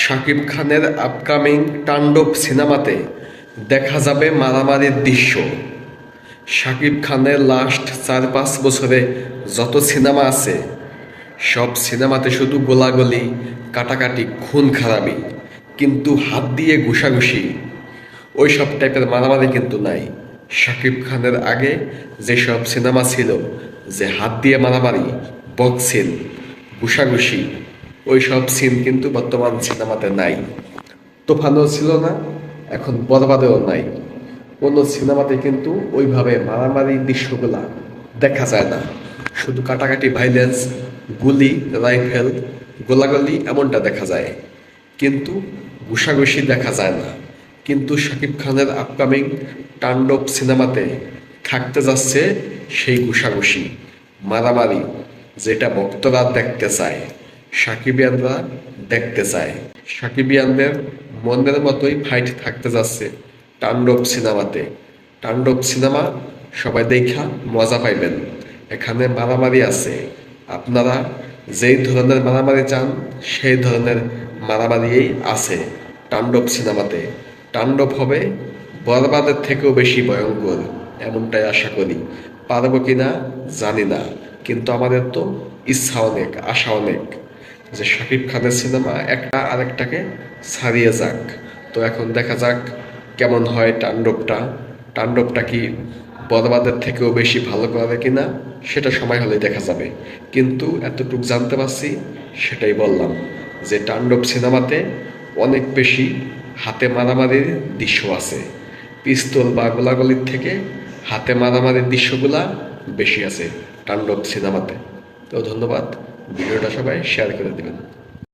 শাকিব খানের আপকামিং তাণ্ডব সিনেমাতে দেখা যাবে মারামারির দৃশ্য। শাকিব খানের লাস্ট 4-5 বছরে যত সিনেমা আছে সব সিনেমাতে শুধু গোলাগুলি, কাটাকাটি, খুন খারাপি, কিন্তু হাত দিয়ে ঘুষাঘুষি ওই সব টাইপের মারামারি কিন্তু নাই। শাকিব খানের আগে যেসব সিনেমা ছিল যে হাত দিয়ে মারামারি, বক্সিং, ঘুষাঘুষি, ওই সব সিন কিন্তু বর্তমান সিনেমাতে নাই। তুফানও ছিল না, এখন বরবাদেও নাই। কোনো সিনেমাতে কিন্তু ওইভাবে মারামারি দৃশ্যগুলা দেখা যায় না। শুধু কাটাকাটি, ভাইলেন্স, গুলি, রাইফেল, গোলাগুলি এমনটা দেখা যায়, কিন্তু ঘুষাঘুষি দেখা যায় না। কিন্তু শাকিব খানের আপকামিং তাণ্ডব সিনেমাতে থাকতে যাচ্ছে সেই ঘুষাঘুষি, মারামারি, যেটা ভক্তরা দেখতে চায়, সাকিবিয়ানরা দেখতে চায়। সাকিবিয়ানদের মনের মতোই ফাইট থাকতে যাচ্ছে তাণ্ডব সিনেমাতে। তাণ্ডব সিনেমা সবাই দেখা মজা পাইবেন। এখানে মারামারি আছে, আপনারা যেই ধরনের মারামারি চান সেই ধরনের মারামারিই আছে তাণ্ডব সিনেমাতে। তাণ্ডব হবে বরবাদের থেকেও বেশি ভয়ঙ্কর, এমনটাই আশা করি। পারবো কিনা জানি না, কিন্তু আমাদের তো ইচ্ছা অনেক, আশা অনেক যে শাকিব খানের সিনেমা একটা আরেকটাকে ছাড়িয়ে যাক। তো এখন দেখা যাক কেমন হয় তাণ্ডবটা। তাণ্ডবটা কি বরবাদের থেকেও বেশি ভালো করে কিনা সেটা সময় হলেই দেখা যাবে। কিন্তু এতটুকু জানতে পারছি, সেটাই বললাম, যে তাণ্ডব সিনেমাতে অনেক বেশি হাতে মারামারির দৃশ্য আছে। পিস্তল বা গোলাগুলির থেকে হাতে মারামারির দৃশ্যগুলা বেশি আছে তাণ্ডব সিনেমাতে। তো ধন্যবাদ, ভিডিওটা সবাই শেয়ার করে দিবেন।